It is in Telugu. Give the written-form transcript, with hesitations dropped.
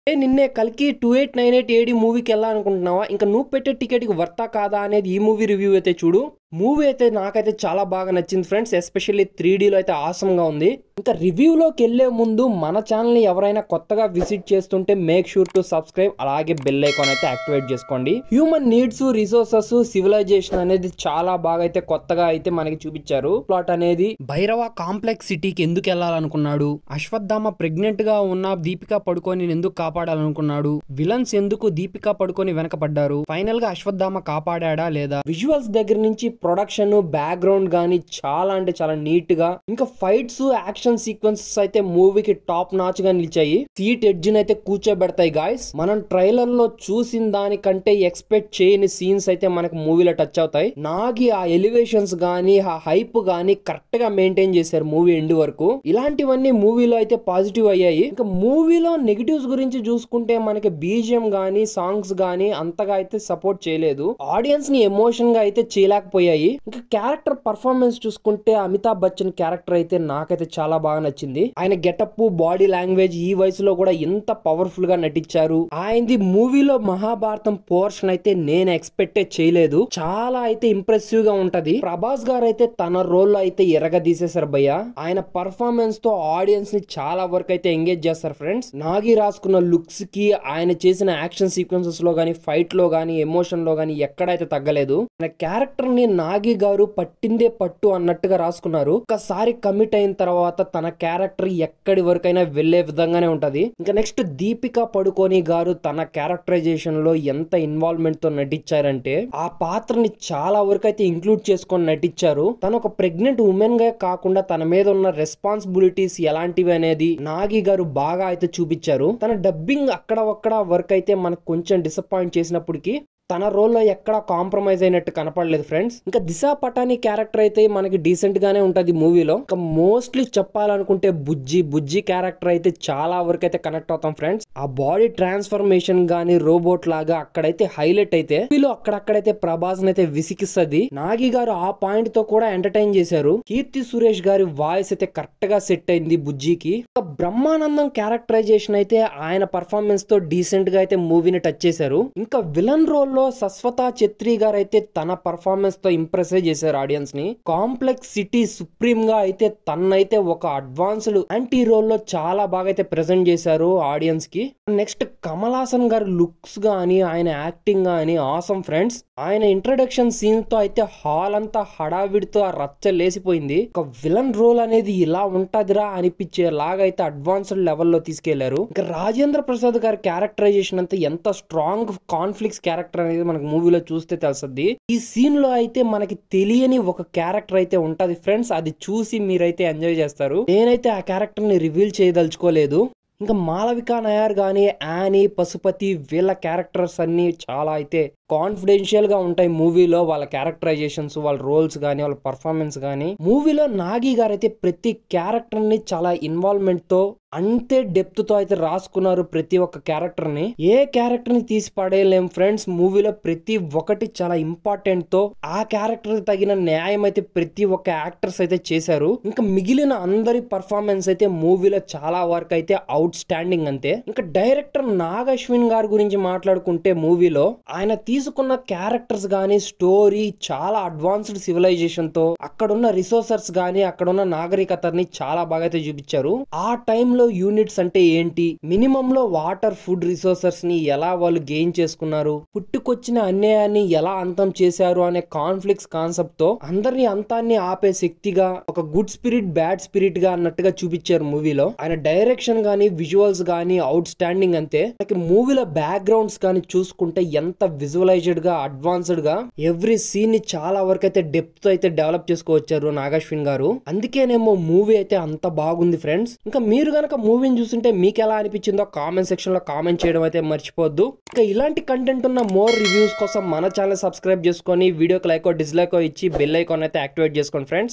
నిన్నే కల్కి 2898 ఏడి మూవీకి వెళ్ళాలనుకుంటున్నావా? ఇంకా నువ్వు పెట్టే టికెట్కి వర్తా కాదా అనేది ఈ మూవీ రివ్యూ అయితే చూడు. మూవీ అయితే నాకైతే చాలా బాగా నచ్చింది ఫ్రెండ్స్. ఎస్పెషల్లీ 3Dలో అయితే ఆసమ్గా ఉంది. ఇంకా రివ్యూలోకి వెళ్లే ముందు మన ఛానల్ని ఎవరైనా కొత్తగా విజిట్ చేస్తుంటే మేక్ షూర్ టు సబ్స్క్రైబ్, అలాగే బెల్ ఐకాన్ అయితే యాక్టివేట్ చేసుకోండి. హ్యూమన్ నీడ్స్, రిసోర్సెస్, సివిలైజేషన్ అనేది చాలా బాగా అయితే కొత్తగా అయితే మనకి చూపించారు. ప్లాట్ అనేది భైరవ కాంప్లెక్స్ సిటీకి ఎందుకు వెళ్ళాలనుకున్నాడు, అశ్వత్థామ ప్రెగ్నెంట్ గా ఉన్న దీపికా పడుకొని ఎందుకు కాపాడాలనుకున్నాడు, విలన్స్ ఎందుకు దీపికా పడుకొని వెనకపడ్డారు, ఫైనల్ గా అశ్వత్థామ కాపాడా లేదా, విజువల్స్ దగ్గర నుంచి ప్రొడక్షన్, బ్యాక్గ్రౌండ్ గానీ చాలా అంటే చాలా నీట్ గా, ఇంకా ఫైట్స్, యాక్షన్ సీక్వెన్సెస్ అయితే మూవీకి టాప్ నాచ్ గా నిలిచాయి. సీట్ ఎడ్జ్ అయితే కూర్చోబెడతాయి గాయస్. మనం ట్రైలర్ లో చూసిన దానికంటే ఎక్స్పెక్ట్ చేయని సీన్స్ అయితే మనకు మూవీలో టచ్ అవుతాయి. నాగి ఆ ఎలివేషన్స్ గానీ, ఆ హైప్ గానీ కరెక్ట్ గా మెయింటైన్ చేశారు మూవీ ఎండ్ వరకు. ఇలాంటివన్నీ మూవీలో అయితే పాజిటివ్ అయ్యాయి. ఇంకా మూవీలో నెగిటివ్స్ గురించి చూసుకుంటే మనకి బీజిఎం గానీ, సాంగ్స్ గానీ అంతగా అయితే సపోర్ట్ చేయలేదు. ఆడియన్స్ ని ఎమోషన్ గా అయితే చేయలేకపోయాయి. ఇంకా క్యారెక్టర్ పర్ఫార్మెన్స్ చూసుకుంటే అమితాబ్ బచ్చన్ క్యారెక్టర్ అయితే నాకైతే చాలా బాగా నచ్చింది. ఆయన గెటప్, బాడీ లాంగ్వేజ్ ఈ వయసులో కూడా ఎంత పవర్ఫుల్ గా నటించారు. ఆయనది మూవీలో మహాభారతం పోర్షన్ అయితే నేను ఎక్స్పెక్ట్ చేయలేదు. చాలా అయితే ఇంప్రెసివ్ గా ఉంటది. ప్రభాస్ గారు అయితే తన రోల్ అయితే ఎరగదీసేశారు భయ్య. ఆయన పర్ఫార్మెన్స్ తో ఆడియన్స్ ని చాలా వరకు అయితే ఎంగేజ్ చేస్తారు ఫ్రెండ్స్. నాగి రాసుకున్న లుక్స్ కి, ఆయన చేసిన యాక్షన్ సీక్వెన్సెస్ లో గానీ, ఫైట్ లో గానీ, ఎమోషన్ లో గానీ ఎక్కడైతే తగ్గలేదు. ఆయన క్యారెక్టర్ ని నాగి గారు పట్టిందే పట్టు అన్నట్టుగా రాసుకున్నారు. ఒకసారి కమిట్ అయిన తర్వాత తన క్యారెక్టర్ ఎక్కడి వరకైనా వెళ్లే విధంగానే ఉంటది. ఇంకా నెక్స్ట్ దీపికా పడుకోని గారు తన క్యారెక్టరైజేషన్ లో ఎంత ఇన్వాల్వ్మెంట్ తో నటించారంటే ఆ పాత్రని చాలా వరకు అయితే ఇంక్లూడ్ చేసుకొని నటించారు. తను ఒక ప్రెగ్నెంట్ ఉమెన్ గా కాకుండా తన మీద ఉన్న రెస్పాన్సిబిలిటీస్ ఎలాంటివి అనేది నాగి గారు బాగా అయితే చూపించారు. తన డబ్బింగ్ అక్కడ వర్క్ అయితే మనకు కొంచెం డిసప్పాయింట్ చేసినప్పటికీ తన రోల్లో ఎక్కడ కాంప్రమైజ్ అయినట్టు కనపడలేదు ఫ్రెండ్స్. ఇంకా దిశా పటాని క్యారెక్టర్ అయితే మనకి డీసెంట్ గానే ఉంటది మూవీలో. ఇంకా మోస్ట్లీ చెప్పాలనుకుంటే బుజ్జి క్యారెక్టర్ అయితే చాలా వరకు అయితే కనెక్ట్ అవుతాం ఫ్రెండ్స్. ఆ బాడీ ట్రాన్స్ఫర్మేషన్ గానీ, రోబోట్ లాగా అక్కడైతే హైలైట్ అయితే మూవీలో అక్కడైతే ప్రభాస్ అయితే విసిగిస్తుంది. నాగి గారు ఆ పాయింట్ తో కూడా ఎంటర్టైన్ చేశారు. కీర్తి సురేష్ గారి వాయిస్ అయితే కరెక్ట్ గా సెట్ అయింది బుజ్జికి. ఇంకా బ్రహ్మానందం క్యారెక్టరైజేషన్ అయితే ఆయన పర్ఫార్మెన్స్ తో డీసెంట్ గా అయితే మూవీని టచ్ చేశారు. ఇంకా విలన్ రోల్ లో సస్వతా ఛత్రి గారు అయితే తన పర్ఫార్మెన్స్ తో ఇంప్రెస్ చేశారు ఆడియన్స్ ని. కాంప్లెక్స్ సిటీ సుప్రీం గా అయితే తనైతే ఒక అడ్వాన్స్డ్ యాంటీ రోల్ లో చాలా బాగా అయితే ప్రెజెంట్ చేశారు ఆడియన్స్ కి. నెక్స్ట్ కమల్ హాసన్ గారి లుక్స్ గానీ, ఆయన యాక్టింగ్ గానీ ఆసమ్ ఫ్రెండ్స్. ఆయన ఇంట్రడక్షన్ సీన్ తో అయితే హాల్ అంతా హడావిడితో ఆ రచ్చ లేసిపోయింది. ఒక విలన్ రోల్ అనేది ఇలా ఉంటదిరా అనిపించే లాగా అయితే అడ్వాన్స్డ్ లెవెల్లో తీసుకెళ్లారు. ఇంకా రాజేంద్ర ప్రసాద్ గారి క్యారెక్టరైజేషన్ అంతా ఎంత స్ట్రాంగ్ కాన్ఫ్లిక్ట్స్ క్యారెక్టర్ అనేది మనకు మూవీలో చూస్తే తెలుస్తుంది. ఈ సీన్ లో అయితే మనకి తెలియని ఒక క్యారెక్టర్ అయితే ఉంటది ఫ్రెండ్స్. అది చూసి మీరైతే ఎంజాయ్ చేస్తారు. నేనైతే ఆ క్యారెక్టర్ ని రివీల్ చేయదలుచుకోలేదు. ఇంకా మాలవికా నాయర్ గానీ, యానీ, పశుపతి వీళ్ళ క్యారెక్టర్స్ అన్ని చాలా అయితే కాన్ఫిడెన్షియల్ గా ఉంటాయి మూవీలో. వాళ్ళ క్యారెక్టరైజేషన్స్, వాళ్ళ రోల్స్ గానీ, వాళ్ళ పర్ఫార్మెన్స్ గానీ. మూవీలో నాగి గారు అయితే ప్రతి క్యారెక్టర్ ని చాలా ఇన్వాల్వ్మెంట్ తో, అంతే డెప్త్ తో అయితే రాసుకున్నారు ప్రతి ఒక్క క్యారెక్టర్ ని. ఏ క్యారెక్టర్ ని తీసి పడేయలేం ఫ్రెండ్స్. మూవీలో ప్రతి ఒక్కటి చాలా ఇంపార్టెంట్ తో ఆ క్యారెక్టర్ తగిన న్యాయం అయితే ప్రతి ఒక్క యాక్టర్స్ అయితే చేశారు. ఇంకా మిగిలిన అందరి పర్ఫార్మెన్స్ అయితే మూవీలో చాలా వరకు అయితే అవుట్ స్టాండింగ్ అంతే. ఇంకా డైరెక్టర్ నాగ్ అశ్విన్ గారి గురించి మాట్లాడుకుంటే మూవీలో ఆయన తీసుకున్న క్యారెక్టర్స్ గానీ, స్టోరీ చాలా అడ్వాన్స్డ్ సివిలైజేషన్ తో, అక్కడున్న రిసోర్సెస్ గానీ, అక్కడున్న నాగరికతని చాలా బాగా అయితే చూపించారు. ఆ టైంలో యూనిట్స్ అంటే ఏంటి, మినిమం లో వాటర్, ఫుడ్ రిసోర్సెస్ ని ఎలా వాళ్ళు గెయిన్ చేసుకున్నారు, పుట్టుకొచ్చిన అన్యాయాన్ని ఎలా అంతం చేశారు అనే కాన్ఫ్లిక్ట్స్ కాన్సెప్ట్ తో అందరినీ అంతాన్ని ఆపే శక్తిగా, ఒక గుడ్ స్పిరిట్, బ్యాడ్ స్పిరిట్ గా అన్నట్టుగా చూపించారు మూవీలో. ఆయన డైరెక్షన్ గానీ, విజువల్స్ గానీ అవుట్ స్టాండింగ్ అంతే. మూవీలో బ్యాక్గ్రౌండ్స్ కానీ చూసుకుంటే ఎంత విజువలైజ్డ్ గా, అడ్వాన్స్డ్ గా ఎవ్రీ సీన్ ని చాలా వరకు అయితే డెప్త్ అయితే డెవలప్ చేసుకోవచ్చారు నాగశ్విన్ గారు. అందుకేనేమో మూవీ అయితే అంత బాగుంది ఫ్రెండ్స్. ఇంకా మీరు గనక మూవీని చూస్తుంటే మీకు ఎలా అనిపించిందో కామెంట్ సెక్షన్ లో కామెంట్ చేయడం అయితే మర్చిపోద్దు. ఇంకా ఇలాంటి కంటెంట్ ఉన్న మోర్ రివ్యూస్ కోసం మన ఛానల్ సబ్స్క్రైబ్ చేసుకొని వీడియోకి లైక్ డిస్లైక్ ఇచ్చి బెల్ ఐకాన్ అయితే యాక్టివేట్ చేసుకోండి ఫ్రెండ్స్.